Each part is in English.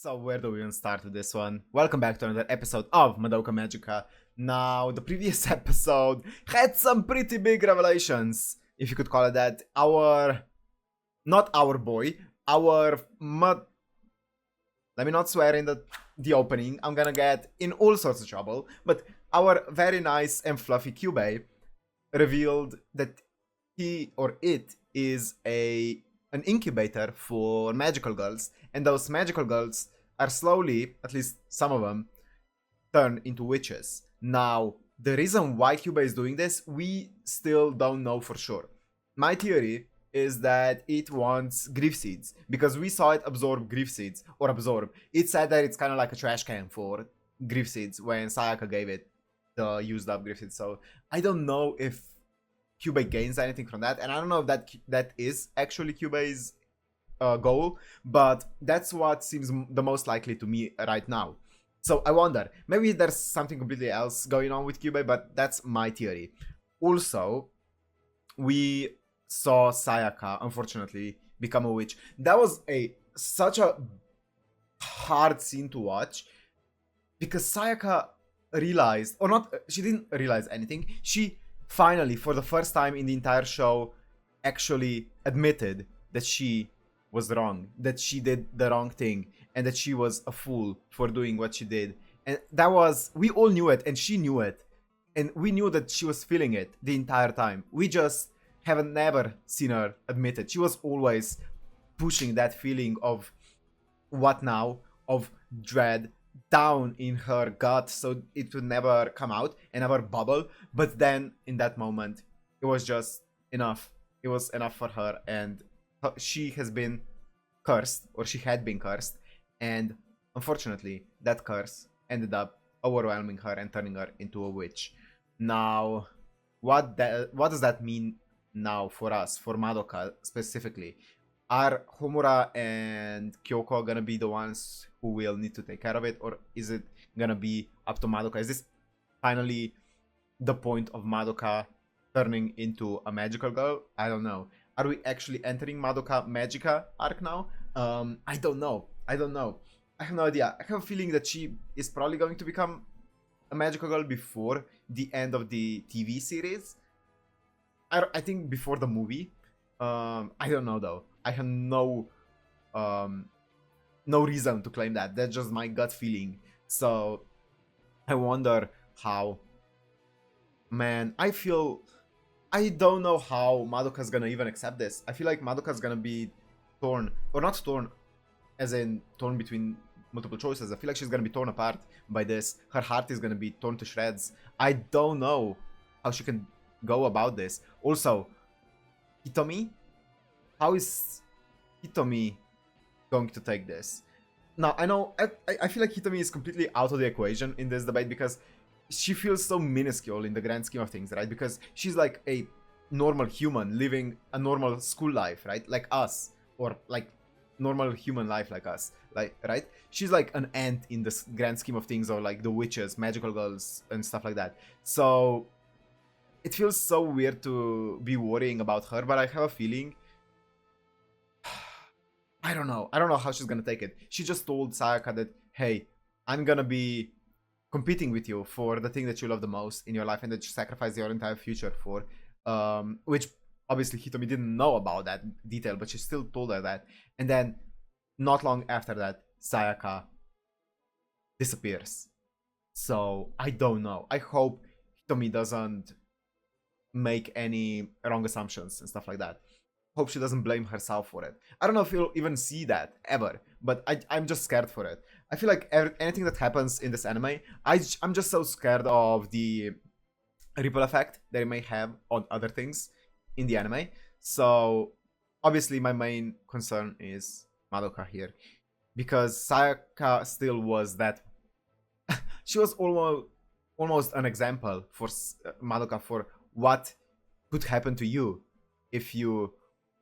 So where do we even start with this one? Welcome back to another episode of MADOKA MAGICA. Now, the previous episode had some pretty big revelations, if you could call it that. Not our boy, let me not swear in the opening, I'm gonna get in all sorts of trouble, but our very nice and fluffy Kyubey revealed that he or it is an incubator for magical girls, and those magical girls are slowly, at least some of them, turned into witches. Now, the reason why Kyubey is doing this, we still don't know for sure. My theory is that it wants grief seeds, because we saw it absorb grief seeds, or absorb. It said that it's kind of like a trash can for grief seeds when Sayaka gave it the used up grief seeds. So I don't know if Kyubey gains anything from that, and I don't know if that is actually Kyubey's goal, but that's what seems the most likely to me right now. So I wonder, maybe there's something completely else going on with Kyubey, but that's my theory. Also, we saw Sayaka, unfortunately, become a witch. That was such a hard scene to watch, because Sayaka realized, or not, she didn't realize anything. She finally, for the first time in the entire show, actually admitted that she was wrong, that she did the wrong thing, and that she was a fool for doing what she did. And that was, we all knew it, and she knew it. And we knew that she was feeling it the entire time. We just haven't never seen her admit it. She was always pushing that feeling of what now, of dread, down in her gut, so it would never come out and never bubble. But then in that moment, it was just enough. It was enough for her, and she has been cursed, or she had been cursed, and unfortunately that curse ended up overwhelming her and turning her into a witch. Now, what does that mean now for us, for Madoka specifically? Are Homura and Kyoko gonna be the ones who will need to take care of it, or is it gonna be up to Madoka? Is this finally the point of Madoka turning into a magical girl? I don't know. Are we actually entering Madoka Magica arc now? I don't know. I have no idea. I have a feeling that she is probably going to become a magical girl before the end of the TV series. I think before the movie. I don't know though. I have no reason to claim that. That's just my gut feeling. So I wonder how. Man, I don't know how Madoka's gonna even accept this. I feel like Madoka's gonna be torn, or not torn, as in torn between multiple choices. I feel like she's gonna be torn apart by this. Her heart is gonna be torn to shreds. I don't know how she can go about this. Also, Hitomi? How is Hitomi going to take this? Now, I know, I feel like Hitomi is completely out of the equation in this debate, because she feels so minuscule in the grand scheme of things, right? Because she's like a normal human living a normal school life, right? Like us, or like normal human life like us, like, right? She's like an ant in the grand scheme of things, or like the witches, magical girls, and stuff like that. So it feels so weird to be worrying about her, but I have a feeling, I don't know how she's gonna take it. She just told Sayaka that, hey, I'm gonna be competing with you for the thing that you love the most in your life and that you sacrifice your entire future for, which obviously Hitomi didn't know about that detail, but she still told her that. And then not long after that, Sayaka disappears. So I don't know. I hope Hitomi doesn't make any wrong assumptions and stuff like that. Hope she doesn't blame herself for it. I don't know if you'll even see that ever, but I'm just scared for it. I feel like anything that happens in this anime, I'm just so scared of the ripple effect that it may have on other things in the anime. So obviously my main concern is Madoka here, because Sayaka still was that she was almost an example for Madoka for what could happen to you if you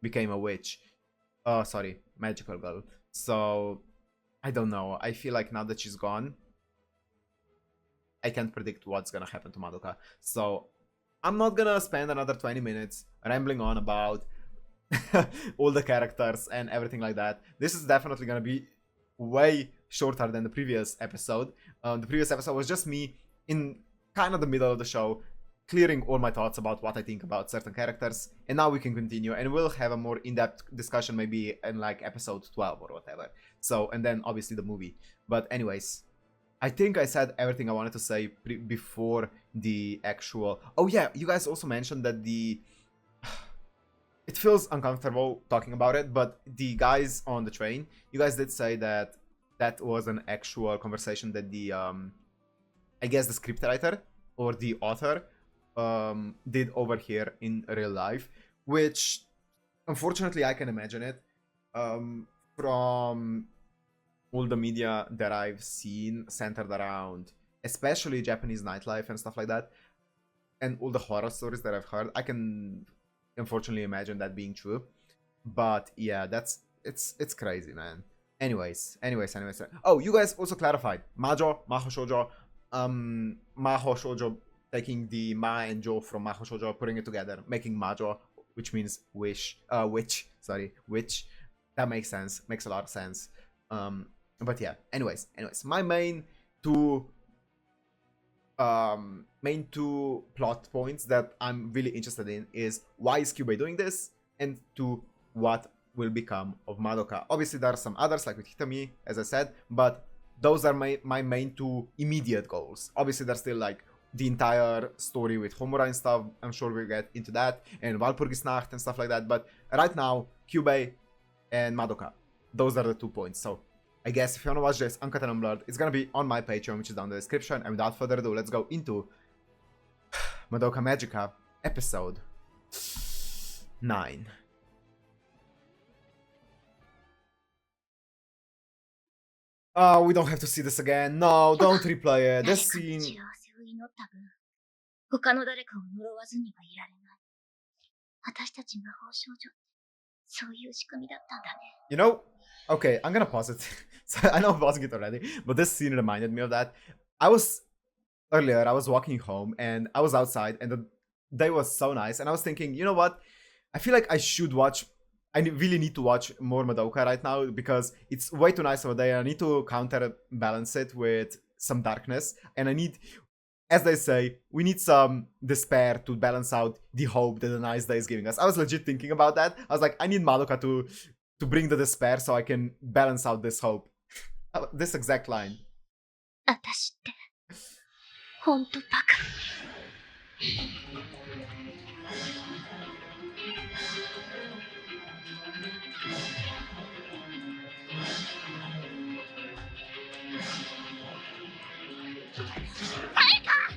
became a witch. Oh, sorry, magical girl. So I don't know. I feel like now that she's gone, I can't predict what's gonna happen to Madoka. So I'm not gonna spend another 20 minutes rambling on about all the characters and everything like that. This is definitely gonna be way shorter than the previous episode. The previous episode was just me in kind of the middle of the show, clearing all my thoughts about what I think about certain characters, and now we can continue, and we'll have a more in-depth discussion maybe in like episode 12 or whatever. So, and then obviously the movie. But anyways, I think I said everything I wanted to say before the actual... Oh yeah, you guys also mentioned that it feels uncomfortable talking about it, but the guys on the train, you guys did say that that was an actual conversation that the, I guess the scriptwriter or the author did over here in real life, which unfortunately I can imagine it from all the media that I've seen centered around especially Japanese nightlife and stuff like that, and all the horror stories that I've heard. I can unfortunately imagine that being true, but yeah, it's crazy, man. Anyways. Oh, you guys also clarified Mahou Shoujo, Mahou Shoujo taking the Ma and Jo from Mahou Shoujo, putting it together, making Majo, which means witch. That makes sense. Makes a lot of sense. But yeah. Anyways, my main two plot points that I'm really interested in is why is Kyubey doing this, and to what will become of Madoka. Obviously there are some others like with Hitami, as I said, but those are my main two immediate goals. Obviously there's still like the entire story with Homura and stuff. I'm sure we'll get into that, and Walpurgisnacht and stuff like that, but right now Kyubey and Madoka, those are the 2 points. So I guess if you want to watch this uncut and unblurred, it's gonna be on my Patreon, which is down in the description. And without further ado, let's go into Madoka Magica episode 9. Oh, we don't have to see this again. No, don't replay it. This scene... You know, okay, I'm gonna pause it. So I know I'm pausing it already, but this scene reminded me of that. Earlier, I was walking home and I was outside and the day was so nice, and I was thinking, you know what? I feel like I really need to watch more Madoka right now because it's way too nice of a day. I need to counterbalance it with some darkness, and I need, as they say, we need some despair to balance out the hope that the nice day is giving us. I was legit thinking about that. I was like, I need Madoka to bring the despair so I can balance out this hope. This exact line.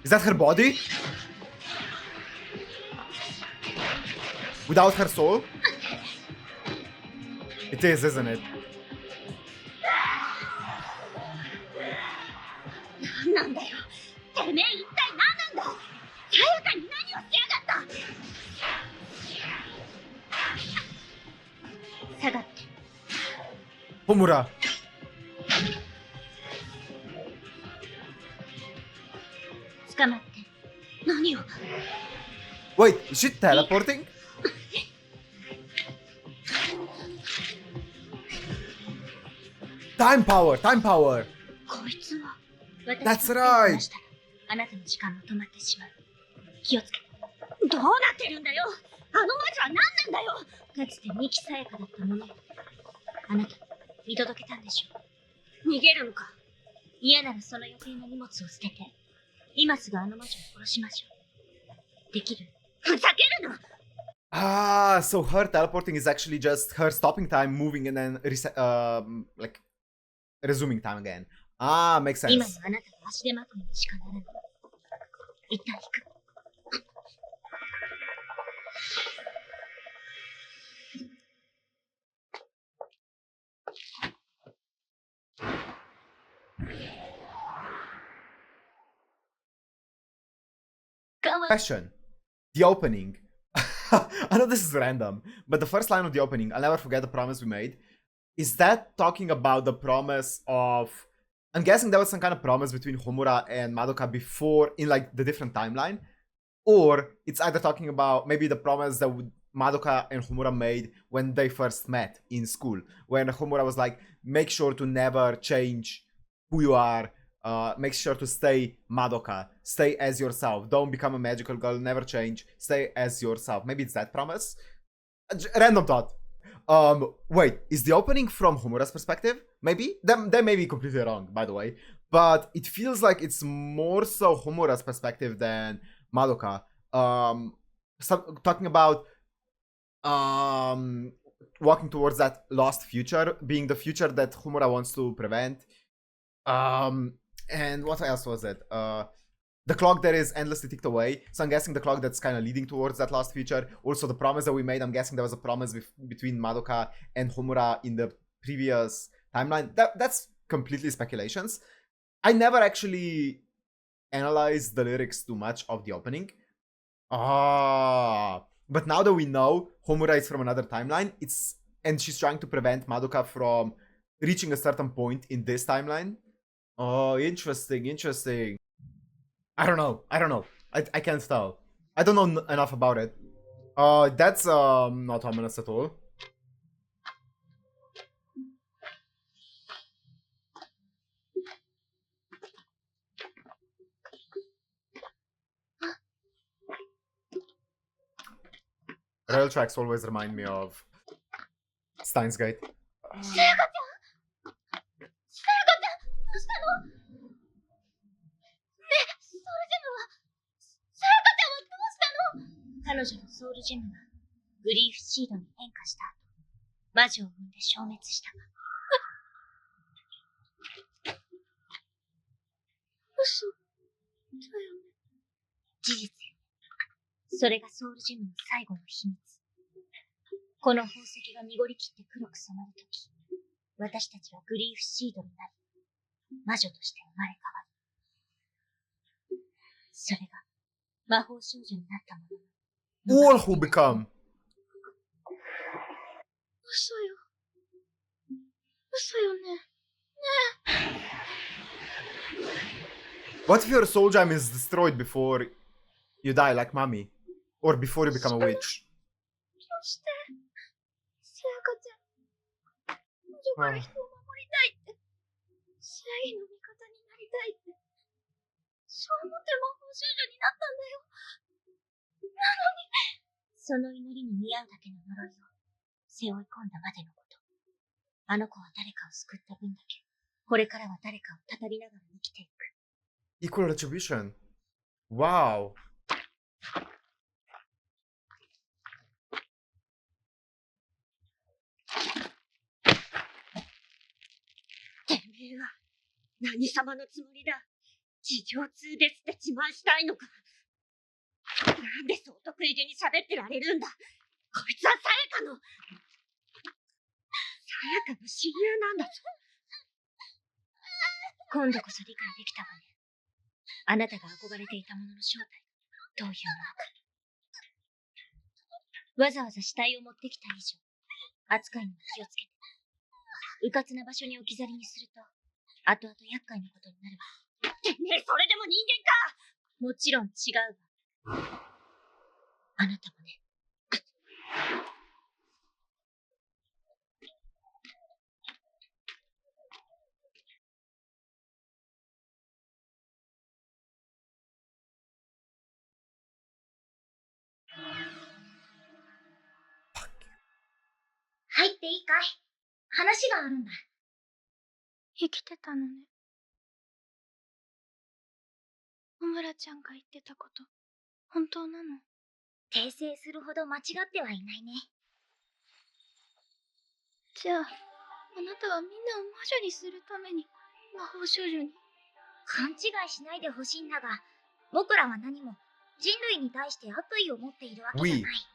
Is that her body? Without her soul? It is, isn't it? Homura. Wait, is she teleporting? Time power! That's right! あなたの時間も止まってしまう。気をつけ。どうなってるんだよ。あの魔女は何なんだよ。かつて三木さやかだったものよ。あなた見届けたんでしょう。逃げるのか。嫌ならその余計な荷物を捨てて、今すぐあの魔女を殺しましょう。できる？ふざけるな。Ah, so her teleporting is actually just her stopping time, moving, and then like resuming time again. Ah, makes sense. 今のあなたは足手まといにしかならない。一旦引く。Question. The opening. I know this is random, but the first line of the opening, I'll never forget the promise we made. Is that talking about the promise of... I'm guessing there was some kind of promise between Homura and Madoka before in like the different timeline. Or it's either talking about maybe the promise that Madoka and Homura made when they first met in school. When Homura was like, make sure to never change who you are. Make sure to stay Madoka. Stay as yourself. Don't become a magical girl. Never change. Stay as yourself. Maybe it's that promise. Random thought. Wait, is the opening from Homura's perspective? Maybe? That may be completely wrong, by the way. But it feels like it's more so Homura's perspective than Madoka. Talking about walking towards that lost future, being the future that Homura wants to prevent. And what else was it? The clock that is endlessly ticked away. So I'm guessing the clock that's kind of leading towards that lost future. Also the promise that we made. I'm guessing there was a promise between Madoka and Homura in the previous timeline. That's completely speculations. I never actually analyzed the lyrics too much of the opening. But now that we know Homura is from another timeline, and she's trying to prevent Madoka from reaching a certain point in this timeline. Oh, interesting. I don't know. I can't tell. I don't know enough about it. That's not ominous at all. Rail tracks always remind me of Steins Gate. All who become. What if your soul gem is destroyed before you die like mommy? Or before you become a witch? Equal retribution. Wow.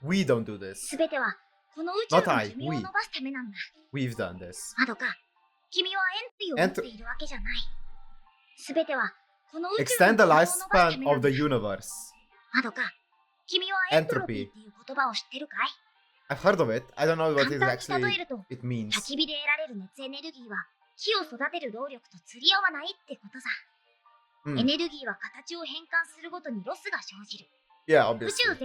We don't do this. Not I, we. We've done this. Extend the lifespan of the universe. Entropy. I've heard of it. I don't know what exactly it means. Yeah, obviously.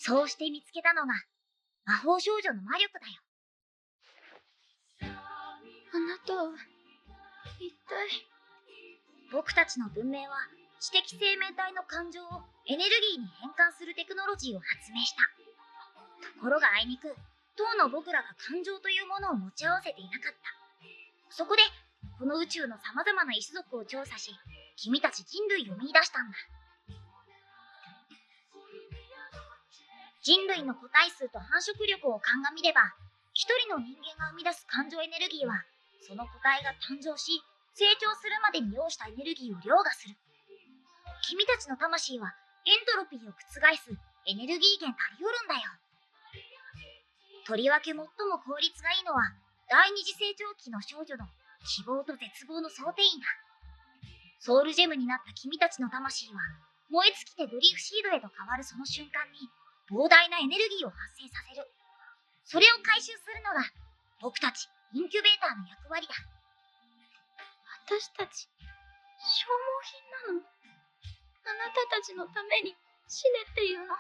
そうして見つけたのが魔法少女の魔力だよ。あなたは一体。僕たちの文明は知的生命体の感情をエネルギーに変換するテクノロジーを発明した。ところがあいにく当の僕らが感情というものを持ち合わせていなかった。そこでこの宇宙の様々な異種族を調査し、君たち人類を見出したんだ。人類の個体数と繁殖力を鑑みれば、一人の人間が生み出す感情エネルギーはその個体が誕生し成長するまでに要したエネルギーを凌駕する。君たちの魂はエントロピーを覆すエネルギー源たりうるんだよ。とりわけ最も効率がいいのは第二次成長期の少女の希望と絶望の想定員だ。ソウルジェムになった君たちの魂は燃え尽きてドリフシードへと変わるその瞬間に膨大なエネルギーを発生させる。それを回収するのが僕たちインキュベーターの役割だ。私たち消耗品なの？あなたたちのために死ねっていうの？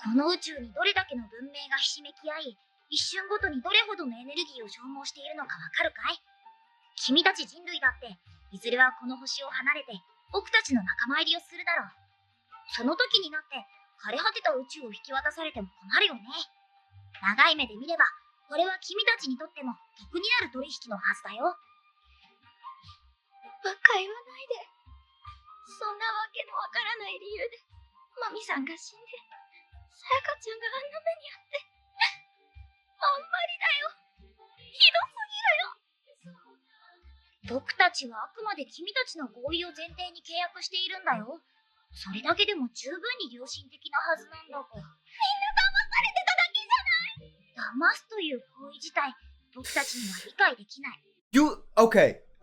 この宇宙にどれだけの文明がひしめき合い、一瞬ごとにどれほどのエネルギーを消耗しているのかわかるかい？君たち人類だっていずれはこの星を離れて僕たちの仲間入りをするだろう。その時になって枯れ果てた宇宙を引き渡されても困るよね。長い目で見ればこれは君たちにとっても得になる取引のはずだよ。バカ言わないで。そんなわけのわからない理由でマミさんが死んでさやかちゃんがあんな目にあって、あんまりだよ。ひどすぎるよ。僕たちはあくまで君たちの合意を前提に契約しているんだよ。それだけでも十分に良心的なはずなんだが。みんな騙されてただけじゃない。騙すという行為自体僕たちには理解できない。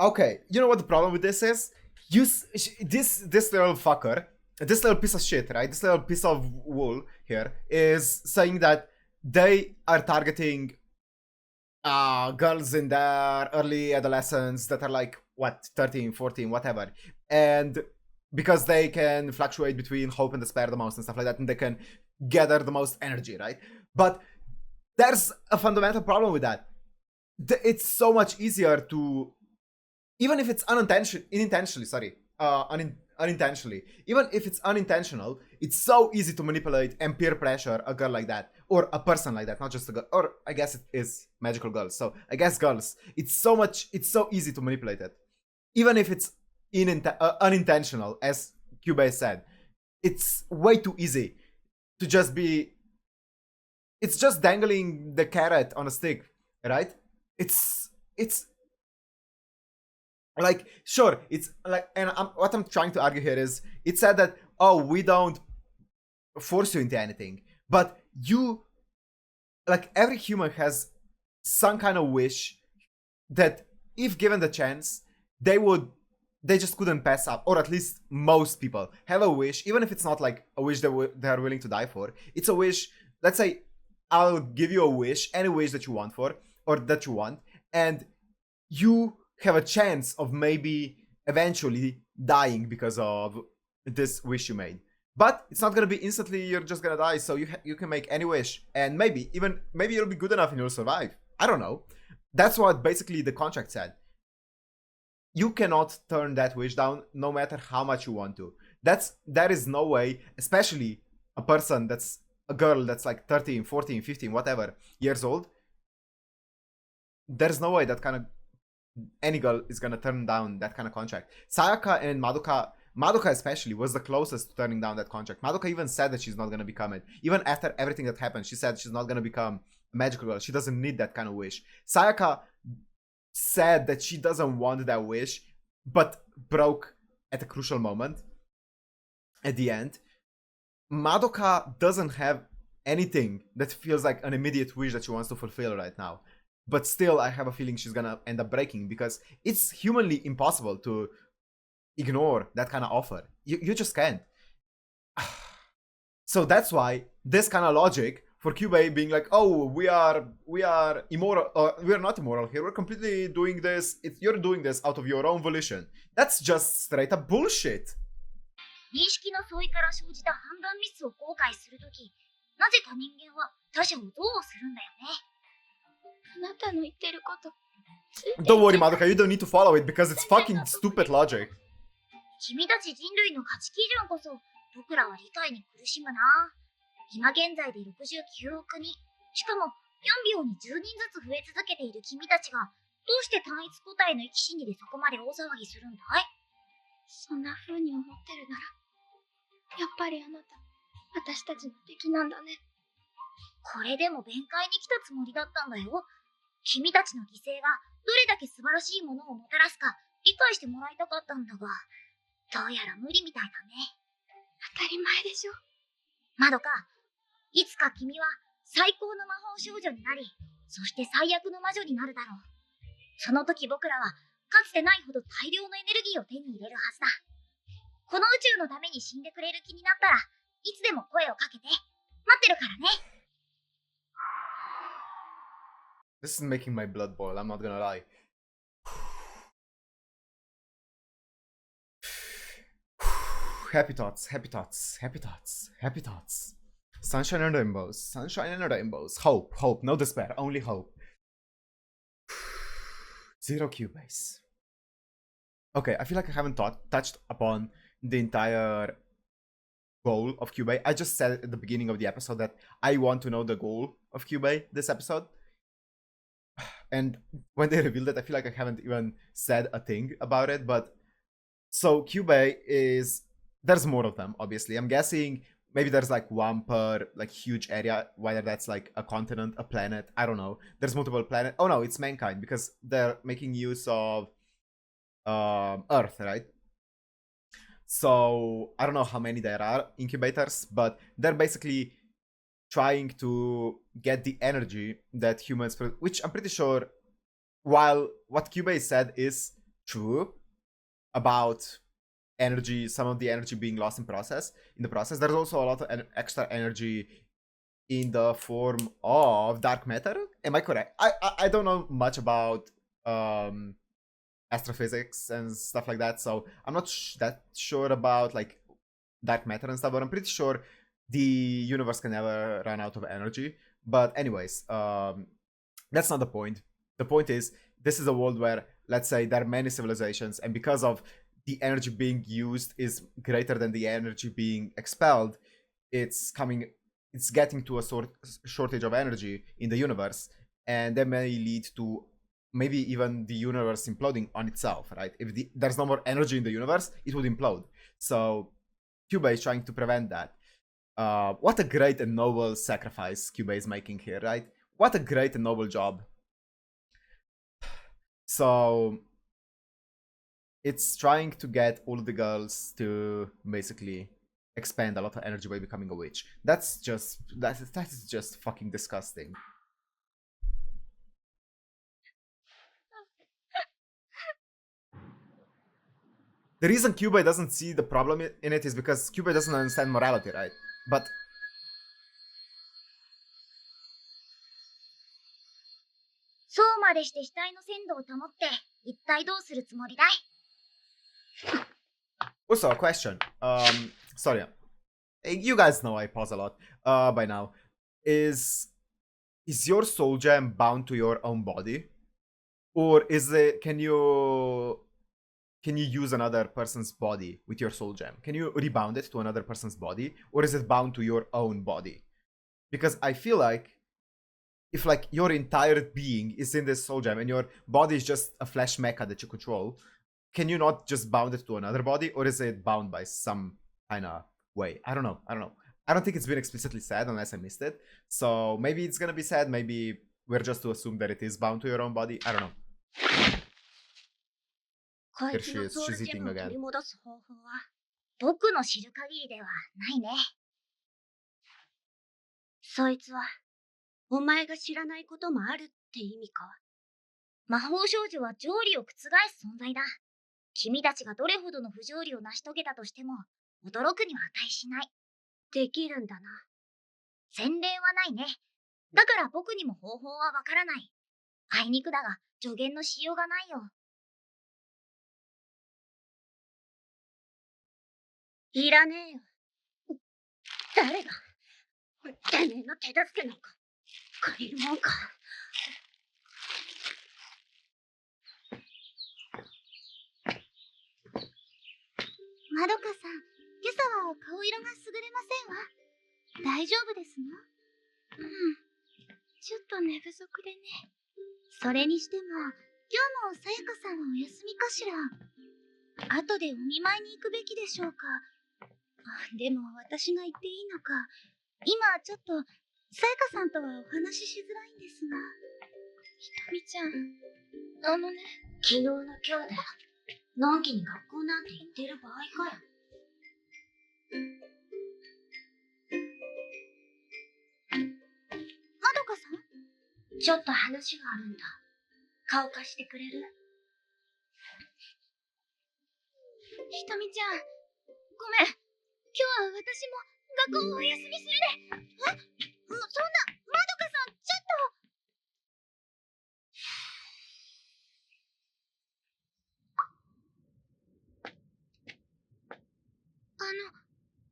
Okay. You know what the problem with this is? This little fucker, this little piece of shit, right? This little piece of wool here is saying that they are targeting girls in their early adolescence that are like, what, 13, 14, whatever. And because they can fluctuate between hope and despair the most and stuff like that, and they can gather the most energy, right? But there's a fundamental problem with that. It's so much easier to, even if it's unintentionally, even if it's unintentional, it's so easy to manipulate and peer pressure a girl like that, or a person like that, not just a girl, or I guess it is magical girls, so I guess girls, it's so easy to manipulate it. Even if it's unintentional, as Kyubey said, it's way too easy to just be, it's just dangling the carrot on a stick, right? It's like, sure, it's like, and what I'm trying to argue here is, it said that, oh, we don't force you into anything, but you, like, every human has some kind of wish that, if given the chance, they just couldn't pass up, or at least most people have a wish, even if it's not like a wish that they are willing to die for. It's a wish. Let's say I'll give you a wish, any wish that you want for, or that you want, and you have a chance of maybe eventually dying because of this wish you made. But it's not gonna be instantly you're just gonna die, so you can make any wish, and maybe you'll be good enough and you'll survive. I don't know. That's what basically the contract said. You cannot turn that wish down no matter how much you want to. There is no way, especially a person that's a girl that's like 13, 14, 15, whatever years old. There's no way that kind of any girl is gonna turn down that kind of contract. Sayaka and Madoka especially was the closest to turning down that contract. Madoka even said that she's not gonna become it. Even after everything that happened, she said she's not gonna become a magical girl. She doesn't need that kind of wish. Sayaka said that she doesn't want that wish, but broke at a crucial moment at the end. Madoka doesn't have anything that feels like an immediate wish that she wants to fulfill right now. But still, I have a feeling she's gonna end up breaking, because it's humanly impossible to ignore that kind of offer. You just can't. So that's why this kind of logic for Kyubey being like, oh, we are immoral, we are not immoral here, we're completely doing this, you're doing this out of your own volition. That's just straight up bullshit. 認識の相違から生じた判断ミスを後悔するとき、なぜか人間は他者を憎悪するんだよね。あなたの言ってること。 Don't worry, Madoka, you don't need to follow it because it's fucking stupid logic. 君たち人類の価値基準こそ僕らは理解に苦しむな。今現在で69億人、しかも4秒に10人ずつ増え続けている君たちがどうして単一個体の生き死にでそこまで大騒ぎするんだい？そんな風に思ってるなら、やっぱりあなた、私たちの敵なんだね。これでも弁解に来たつもりだったんだよ。君たちの犠牲がどれだけ素晴らしいものをもたらすか理解してもらいたかったんだが、どうやら無理みたいだね。当たり前でしょ。まどか、いつか君は最高の魔法少女になり、そして最悪の魔女になるだろう。その時僕らはかつてないほど大量のエネルギーを手に入れるはずだ。この宇宙のために死んでくれる気になったらいつでも声をかけて。待ってるからね。This is making my blood boil, I'm not gonna lie. Happy thoughts, happy thoughts, happy thoughts, happy thoughts. Sunshine and rainbows, sunshine and rainbows. Hope, hope, no despair, only hope. Zero Kyubeys. Okay, I feel like I haven't touched upon the entire goal of Kyubey. I just said at the beginning of the episode that I want to know the goal of Kyubey this episode. And when they revealed it, I feel like I haven't even said a thing about it. But so Kyubey is, there's more of them, obviously. I'm guessing maybe there's like one per like huge area, whether that's like a continent, a planet, I don't know. There's multiple planets. Oh no, it's mankind because they're making use of Earth, right? So I don't know how many there are incubators, but they're basically trying to get the energy that humans, which I'm pretty sure, while what Kyubey said is true about energy, some of the energy being lost in the process, there's also a lot of extra energy in the form of dark matter. Am I correct? I don't know much about astrophysics and stuff like that, so I'm not that sure about like dark matter and stuff, but I'm pretty sure the universe can never run out of energy. But anyways, that's not the point. The point is, this is a world where, let's say, there are many civilizations, and because of the energy being used is greater than the energy being expelled, it's getting to a shortage of energy in the universe, and that may lead to maybe even the universe imploding on itself, right? If there's no more energy in the universe, it would implode. So Kyubey is trying to prevent that. What a great and noble sacrifice Kyubey is making here, right? What a great and noble job. So it's trying to get all of the girls to basically expend a lot of energy by becoming a witch. That is just fucking disgusting. The reason Kyubey doesn't see the problem in it is because Kyubey doesn't understand morality, right? But also a question. Sorry. You guys know I pause a lot by now. Is your soul gem bound to your own body? Or can you use another person's body with your soul gem? Can you rebound it to another person's body? Or is it bound to your own body? Because I feel like if like your entire being is in this soul gem and your body is just a flesh mecha that you control, can you not just bound it to another body? Or is it bound by some kind of way? I don't know. I don't think it's been explicitly said unless I missed it. So maybe it's gonna be said. Maybe we're just to assume that it is bound to your own body. I don't know. Here she is. She's eating again. 僕の知る限りではないね。そいつはお前が知らないこともあるって意味か。魔法少女は条理を覆す存在だ。君たちがどれほどの不条理を成し遂げたとしても驚くには値しない。できるんだな。前例はないね。だから僕にも方法はわからない。あいにくだが助言のしようがないよ。いらねえよ。誰がてめえの手助けなんか借りるもんか。まどかさん、今朝は顔色が優れませんわ。大丈夫ですの？ちょっと寝不足でね。それにしても、今日もさやかさんはお休みかしら。後でお見舞いに行くべきでしょうか。でも私が行っていいのか。今ちょっとさやかさんとはお話ししづらいんですが。ひとみちゃん、昨日の今日でのんきに学校なんて行ってる場合かよ。まどかさん？ちょっと話があるんだ。顔貸してくれる？ひとみちゃん、ごめん。今日は私も学校をお休みするね。そんな、まどかさん、ちょっと。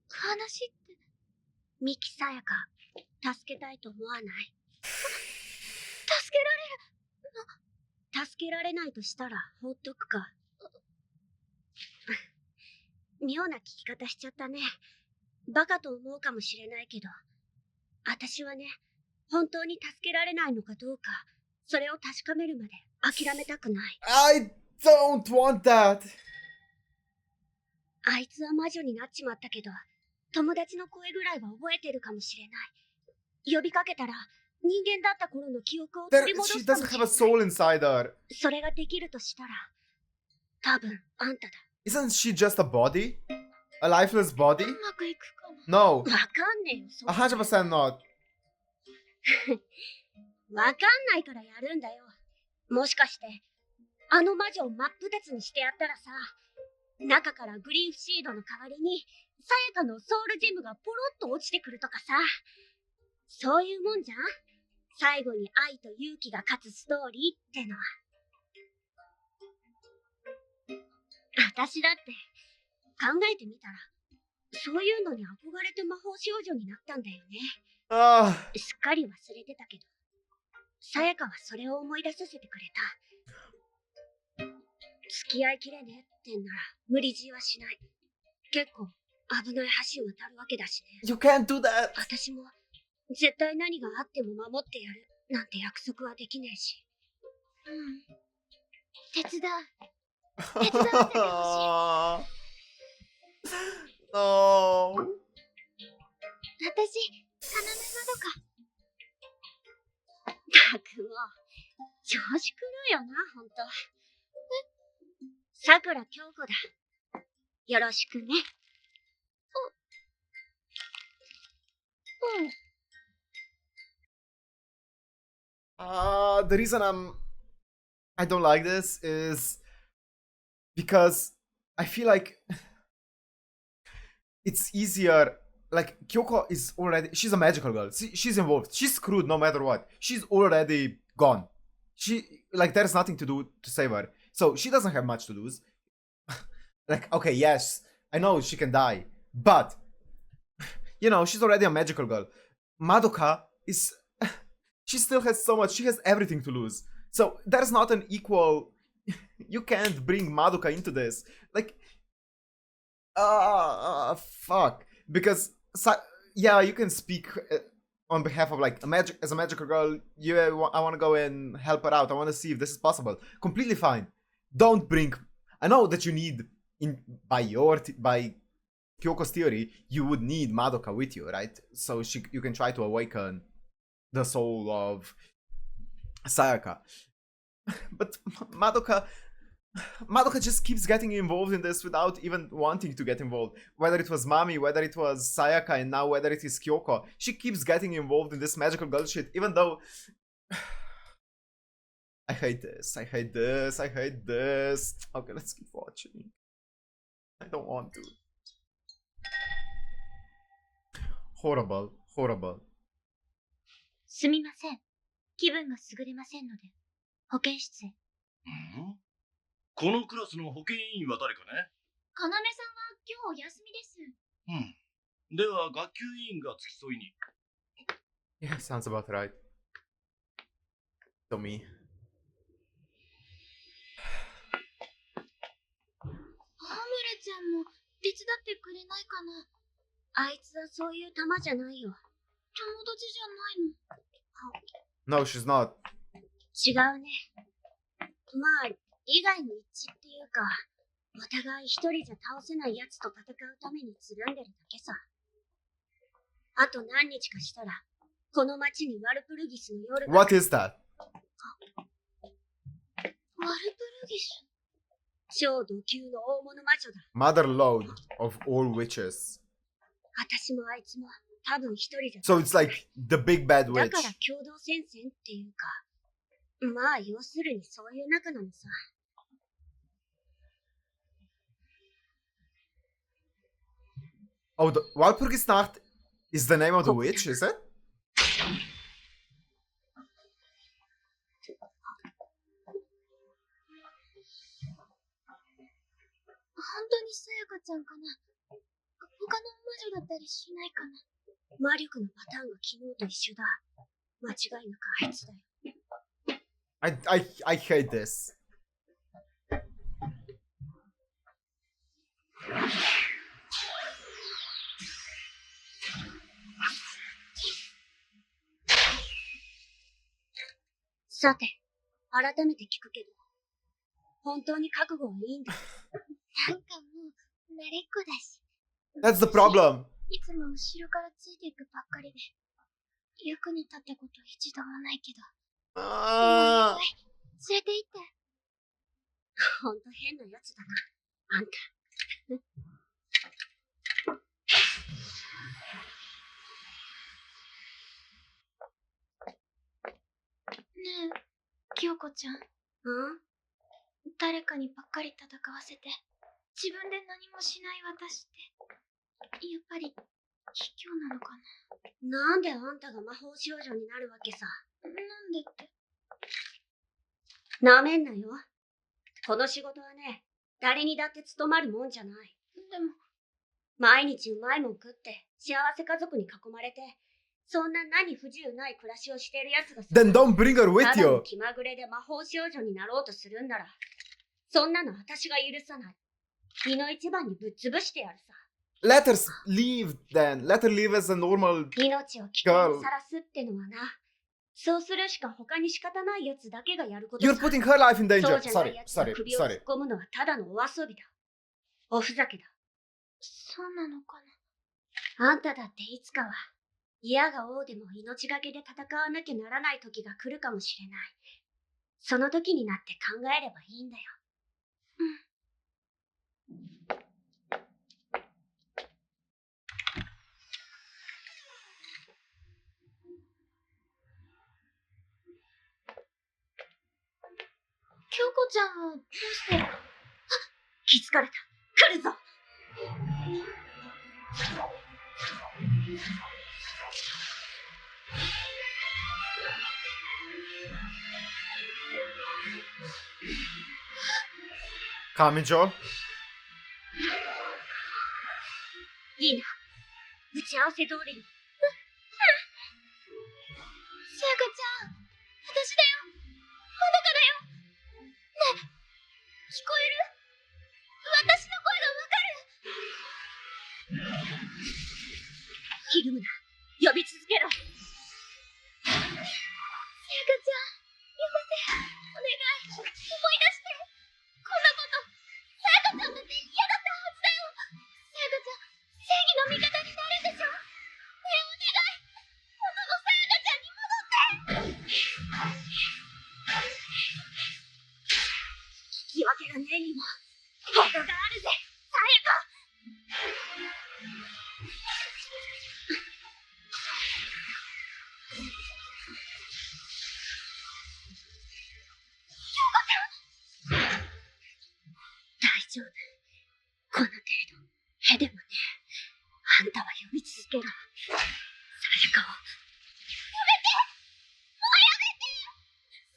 話って。ミキさやか、助けたいと思わない？助けられるの？助けられないとしたら放っとくか。妙な聞き方しちゃったね。バカと思うかもしれないけど、私はね、本当に助けられないのかどうか、それを確かめるまで諦めたくない。I don't want that! あいつは魔女になっちまったけど、友達の声ぐらいは覚えてるかもしれない。呼びかけたら、人間だった頃の記憶を取り戻 She すかも doesn't しれ have な a soul い。 inside her. それができるとしたら、多分あんただ。Isn't she just a body? A lifeless body? うまくいくかも。 No. わかんねえよ、そんな。 100% not. わかんないからやるんだよ。もしかして、あの魔女を真っ二つにしてやったらさ、中からグリーフシードの代わりに、さやかのソウルジェムがポロッと落ちてくるとかさ。そういうもんじゃん？最後に愛と勇気が勝つストーリーってのは。私だって、考えてみたら、そういうのに憧れて魔法少女になったんだよね。Ah. すっかり忘れてたけど、さやかはそれを思い出させてくれた。付き合いきれねえってんなら無理強いはしない。結構危ない橋を渡るわけだしね。 You can't do that! 私も絶対何があっても守ってやるなんて約束はできねえし。手伝う。手伝わせてほしい。No. 私、要まどか。ったくもう、調子狂うよな、ほんと。さくら京子だ。よろしくね。The reason I don't like this is because I feel like it's easier. Like Kyoko is already, she's a magical girl. She's involved. She's screwed no matter what. She's already gone. There's nothing to do to save her. So she doesn't have much to lose. Like, okay, yes, I know she can die, but you know, she's already a magical girl. Madoka is, she still has so much. She has everything to lose. So there's not an equal. You can't bring Madoka into this. Like, fuck. Because yeah, you can speak on behalf of like as a magical girl. I want to go and help her out. I want to see if this is possible. Completely fine. Don't bring. I know that you need by Kyoko's theory, you would need Madoka with you, right? So you can try to awaken the soul of Sayaka. But Madoka just keeps getting involved in this without even wanting to get involved. Whether it was Mami, whether it was Sayaka, and now whether it is Kyoko, she keeps getting involved in this magical girl shit, even though... I hate this. Okay, let's keep watching. I don't want to. Horrible. すみません。気分が優れませんので、保健室へ。このクラスの保健委員は誰かね？要さんは今日お休みです。では学級委員が付き添いに。Yeah, sounds about right. To me. ホムラちゃんも手伝ってくれないかな。あいつはそういう玉じゃないよ。友達じゃないの。No, she's not. 違うね。まあ、利害の一致っていうか、お互い一人じゃ倒せない奴と戦うためにつるんでるだけさ。あと何日かしたら、この町にワルプルギスの夜が。What is that? ワルプルギス。超度級の大物魔女だ。Mother Lode of all witches. 私もあいつも多分一人じゃ。So it's like the big bad だ witch. から共同戦線っていうか、まあ要するにそういう仲なのさ。Oh, the Walpurgisnacht is the name of the witch, is it? 本当にさやかちゃんかな。他の魔女だったりしないかな。魔力のパターンが昨日と一緒だ。間違いなくあいつだよ。I hate this. さて、改めて聞くけど、本当に覚悟はいいんだ。なんかもう慣れっこだし。 That's the problem. いつも後ろからついていくばっかりで、役に立ったこと一度もないけど。連れて行って。ほんと変なやつだな、あんた。ねえ、京子ちゃん。誰かにばっかり戦わせて、自分で何もしない私って、やっぱり卑怯なのかな。なんであんたが魔法少女になるわけさ。なんでって。なめんなよ。この仕事はね、誰にだって務まるもんじゃない。でも、毎日うまいもん食って、幸せ家族に囲まれて、そんな何不自由ない暮らしをしている奴がさ、 Then don't bring her た with だの you. 気まぐれで魔法少女になろうとするんなら、そんなの私が許さない。身の一番にぶっ潰してやるさ。Let her leave then. Let her leave as a normal. 命を危険にさらすってのはな、そうするしか他に仕方ないやつだけがやることさ。 You're putting her life in そ danger. うじゃない Sorry, やつが sorry, 首を突っ sorry. 込むのはただのお遊びだ。おふざけだ。そうなのかあんただっていつかは、嫌が王でも命がけで戦わなきゃならない時が来るかもしれない。その時になって考えればいいんだよ。京子ちゃんはどうして。気づかれた。来るぞ。Kamijo? いいな。打ち合わせ通りに。さやかちゃん、私だよ。まどかだよ。ねえ、聞こえる？私の声がわかる？ひるむな。呼び続けろ。さやかちゃん、やめて。お願い。思い出して。こんなこと、さやかちゃんだって嫌だったはずだよ。さやかちゃん、正義の味方になるんでしょ？ねえ、お願い。元のさやかちゃんに戻って。引き分けがねえにも、他があるぜ、さやか。大丈夫。この程度、へでもね、あんたは呼び続けろ。さやかを。やめて！もうやめて！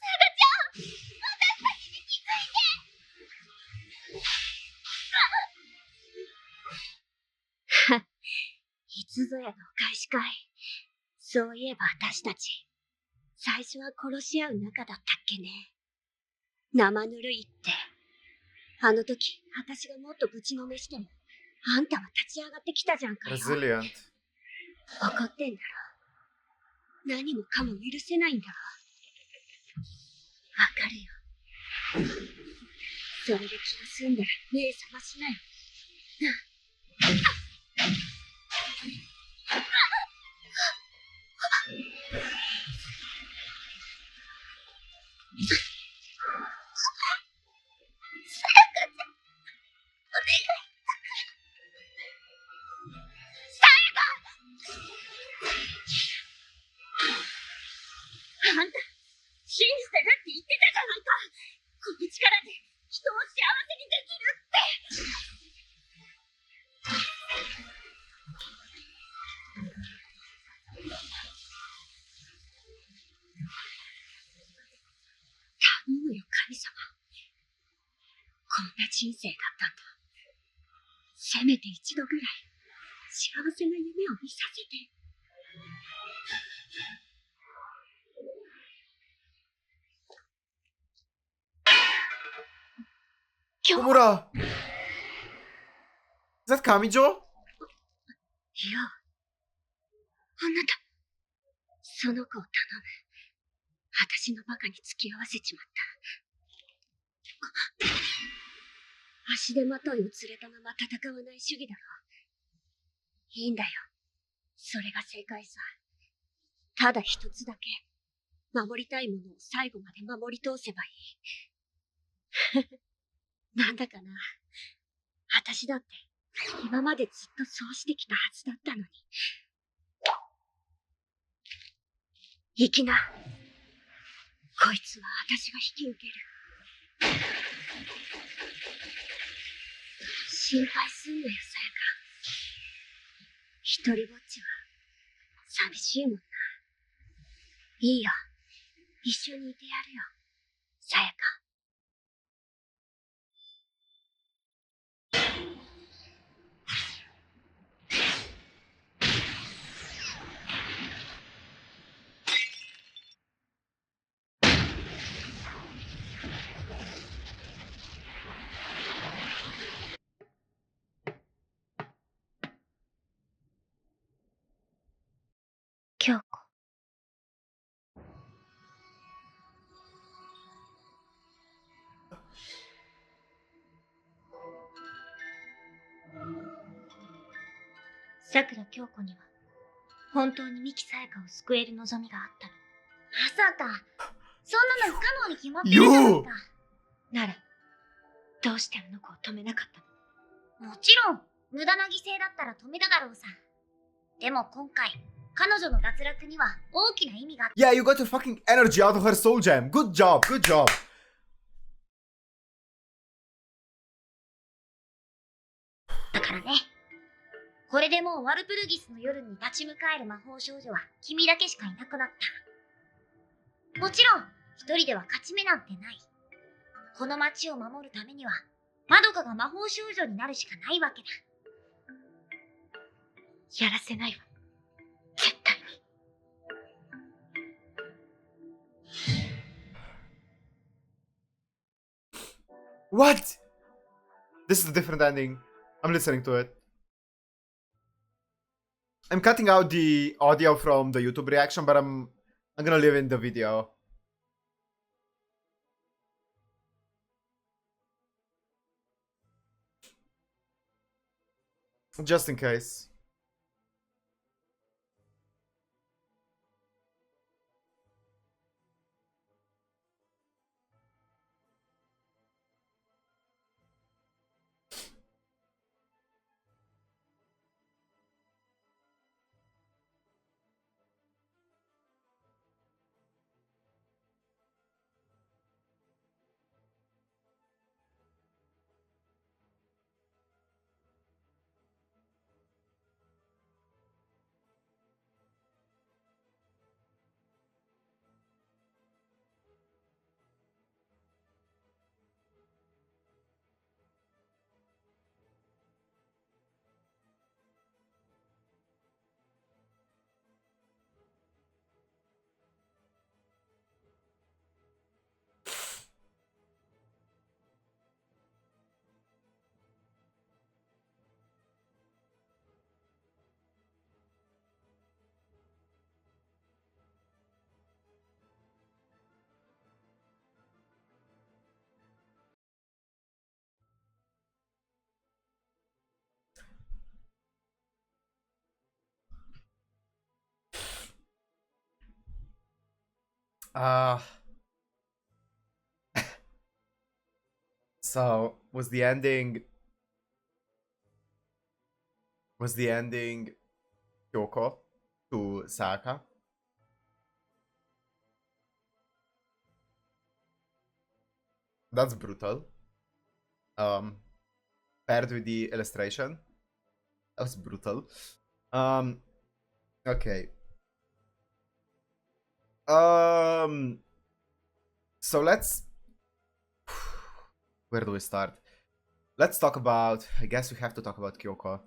さやかちゃん！私たちに気づいて！いつぞやのお返しかい。そういえば私たち、最初は殺し合う仲だったっけね。生ぬるいって。あの時、私がもっとぶちのめしても、あんたは立ち上がってきたじゃんかよ。Resilient. 怒ってんだろ。何もかも許せないんだろ。わかるよ。それで気が済んだら目覚ましなよ。あんた、信じてるって言ってたじゃないか。この力で人を幸せにできるって。頼むよ、神様。こんな人生だったんだ。せめて一度ぐらい幸せな夢を見させて。Homura! Is that Kamijo? いや、あなた、その子を頼む。私のバカに付き合わせちまった。足手まといを連れたまま戦わない主義だろ。いいんだよ。それが正解さ。ただ一つだけ、守りたいものを最後まで守り通せばいい。なんだかな。私だって、今までずっとそうしてきたはずだったのに。行きな。こいつは私が引き受ける。心配すんなよ、さやか。一人ぼっちは寂しいもんな。いいよ。一緒にいてやるよ、さやか。京子。さくら京子には本当に三木さやかを救える望みがあったの。まさかそんなの不可能に決まってるじゃないか。ならどうしてあの子を止めなかったの？もちろん無駄な犠牲だったら止めただろうさ。でも今回彼女の脱落には大きな意味があった。 Yeah, you got your fucking energy out of her soul gem. Good job, good job. だからね。これでもうワルプルギスの夜に立ち向かえる魔法少女は君だけしかいなくなった。もちろん一人では勝ち目なんてない。この町を守るためにはマドカが魔法少女になるしかないわけだ。やらせないわ、絶対に。What? This is a different ending. I'm listening to it. I'm cutting out the audio from the YouTube reaction, but I'm gonna leave in the video. Just in case. Uh so was the ending Kyoko to Sayaka? That's brutal. Paired with the illustration. That was brutal. Okay. So let's where do we start? Let's talk about, I guess we have to talk about Kyoko.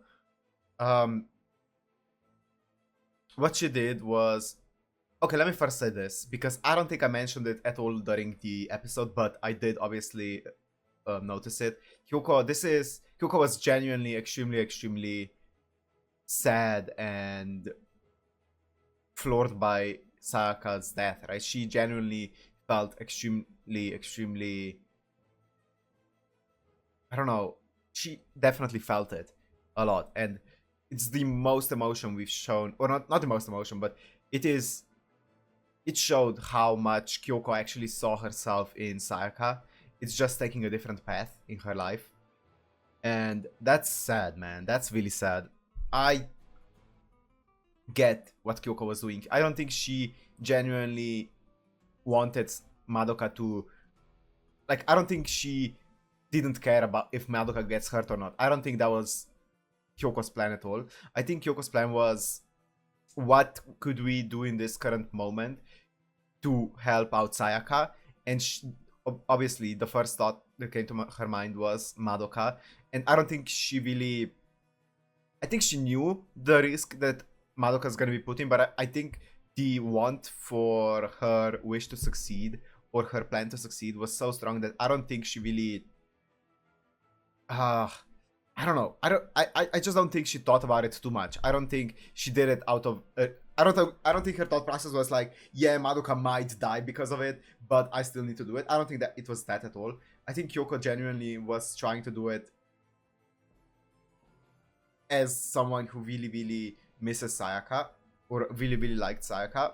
What she did was, okay, let me first say this, because I don't think I mentioned it at all during the episode, but I did obviously notice it. Kyoko was genuinely extremely sad and floored by Sayaka's death, right? She genuinely felt extremely, I don't know, she definitely felt it a lot, and it's the most emotion we've shown, or not the most emotion, but it showed how much Kyoko actually saw herself in Sayaka. It's just taking a different path in her life. And that's sad, man. That's really sad. I get what Kyoko was doing. I don't think she genuinely wanted Madoka to... Like, I don't think she didn't care about if Madoka gets hurt or not. I don't think that was Kyoko's plan at all. I think Kyoko's plan was, what could we do in this current moment to help out Sayaka? And obviously, the first thought that came to her mind was Madoka. And I don't think she really... I think she knew the risk that Madoka's gonna be put in, but I think the want for her wish to succeed, or her plan to succeed, was so strong that I don't think she really... I don't know. I just don't think she thought about it too much. I don't think she did it out of... I don't think her thought process was like, yeah, Madoka might die because of it, but I still need to do it. I don't think that it was that at all. I think Kyoko genuinely was trying to do it as someone who really misses Sayaka, or really liked Sayaka.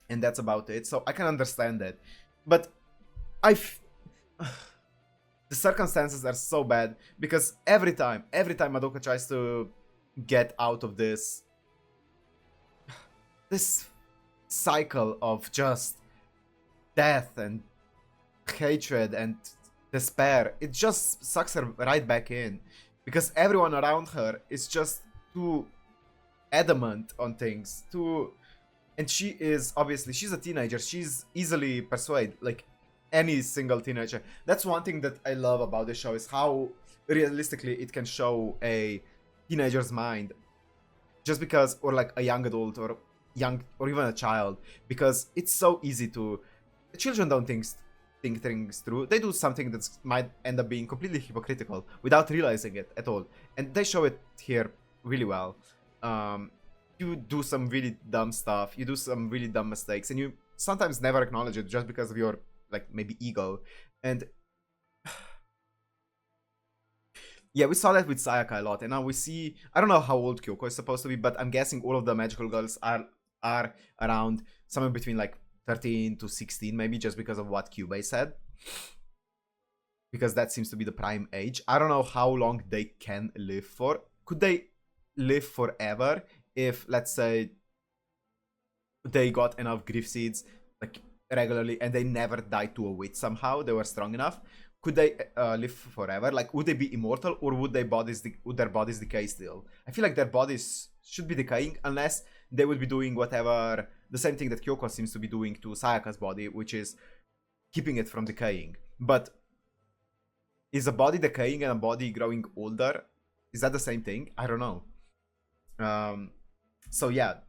And that's about it. So I can understand that. But the circumstances are so bad, because every time Madoka tries to get out of this cycle of just death and hatred and despair, it just sucks her right back in, because everyone around her is just too adamant on things, and she is, obviously, she's a teenager, she's easily persuaded, like any single teenager. That's one thing that I love about the show, is how realistically it can show a teenager's mind, just because, or like a young adult, or even a child, because it's so easy to... Children don't think things through. They do something that might end up being completely hypocritical without realizing it at all, and they show it here really well. You do some really dumb stuff, you do some really dumb mistakes, and you sometimes never acknowledge it just because of your, like, maybe ego. And yeah, we saw that with Sayaka a lot, and now we see... I don't know how old Kyoko is supposed to be, but I'm guessing all of the magical girls are around somewhere between like 13 to 16, maybe, just because of what Kyubey said, because that seems to be the prime age. I don't know how long they can live for. Could they live forever if, let's say, they got enough grief seeds, like, regularly, and they never died to a witch somehow? They were strong enough. Could they live forever? Like, would they be immortal, or would their bodies decay still? I feel like their bodies should be decaying, unless they would be doing whatever, the same thing that Kyoko seems to be doing to Sayaka's body, which is keeping it from decaying. But is a body decaying and a body growing older, is that the same thing? I don't know. So yeah,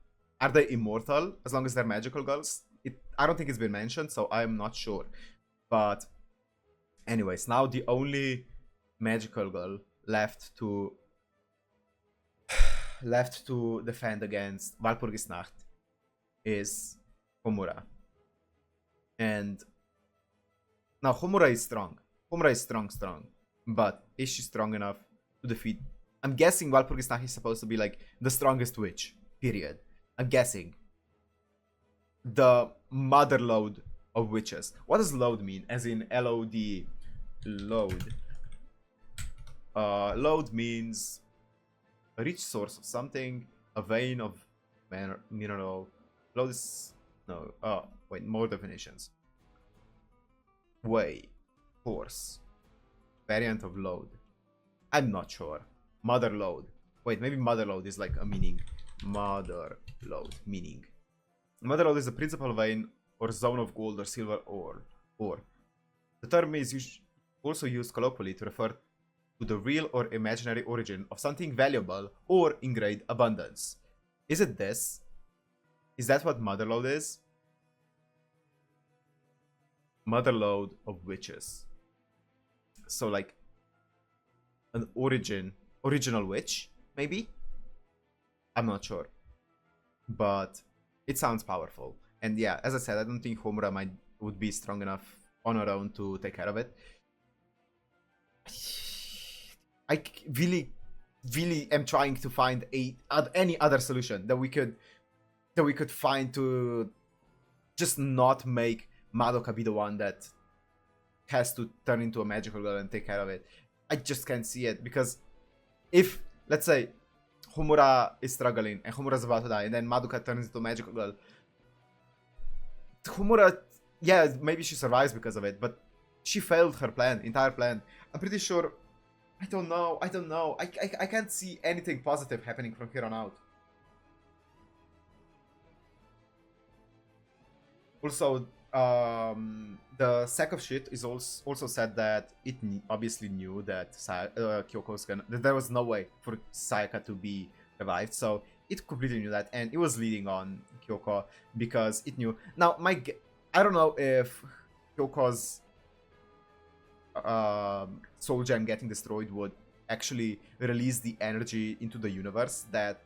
are they immortal as long as they're magical girls? I don't think it's been mentioned, so I'm not sure. But anyways, now the only magical girl left to defend against Walpurgisnacht is Homura. And now Homura is strong. Homura is strong. But is she strong enough to defeat... I'm guessing Walpurgisnacht is supposed to be like the strongest witch, period. I'm guessing. The mother load of witches. What does load mean? As in LOD. Load. Load means a rich source of something, a vein of mineral. Load is no. Oh, wait, more definitions. Way, force, variant of load. I'm not sure. Mother load. Wait, maybe mother load is like a meaning. Mother load meaning. Mother load is the principal vein or zone of gold or silver ore. The term is also used colloquially to refer to the real or imaginary origin of something valuable or in great abundance. Is it this? Is that what mother load is? Mother load of witches. So like an original witch, maybe? I'm not sure. But it sounds powerful. And yeah, as I said, I don't think Homura would be strong enough on her own to take care of it. I really am trying to find any other solution that we could find to just not make Madoka be the one that has to turn into a magical girl and take care of it. I just can't see it, because if, let's say, Homura is struggling and Homura's about to die and then Madoka turns into a magical girl, Homura, yeah, maybe she survives because of it, but she failed her entire plan. I'm pretty sure, I don't know, I can't see anything positive happening from here on out. Also, the sack of shit is also said that it obviously knew that Kyoko was that there was no way for Sayaka to be revived, so it completely knew that, and it was leading on Kyoko because it knew. Now, I don't know if Kyoko's soul gem getting destroyed would actually release the energy into the universe that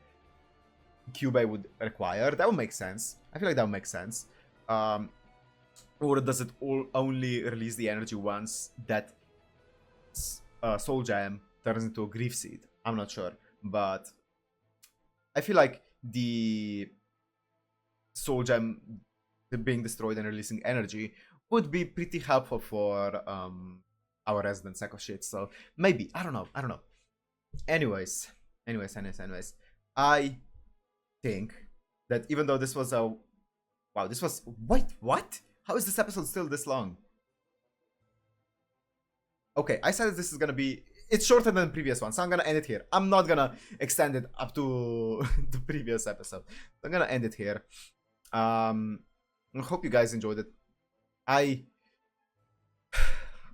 Kyubey would require. That would make sense. I feel like that would make sense. Or does it only release the energy once that soul gem turns into a grief seed? I'm not sure, but I feel like the soul gem being destroyed and releasing energy would be pretty helpful for our resident sack of shit. So maybe, I don't know. Anyways, I think that even though this was a wait, what? How is this episode still this long? Okay, I said this is gonna be, it's shorter than the previous one, so I'm gonna end it here. I'm not gonna extend it up to the previous episode. I'm gonna end it here. I hope you guys enjoyed it. I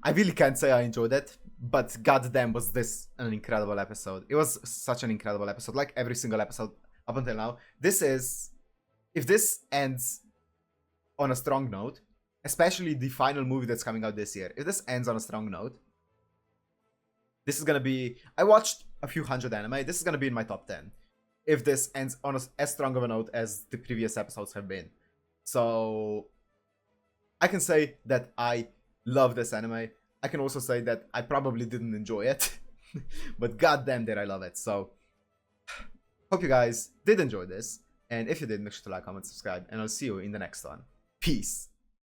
really can't say I enjoyed it, but goddamn was this an incredible episode. It was such an incredible episode, like every single episode up until now. If this ends on a strong note, especially the final movie that's coming out this year, if this ends on a strong note, this is gonna be, I watched a few hundred anime, this is gonna be in my top 10 if this ends on as strong of a note as the previous episodes have been. So I can say that I love this anime. I can also say that I probably didn't enjoy it, but goddamn did I love it. So hope you guys did enjoy this, and if you did, make sure to like, comment, subscribe, and I'll see you in the next one. Peace.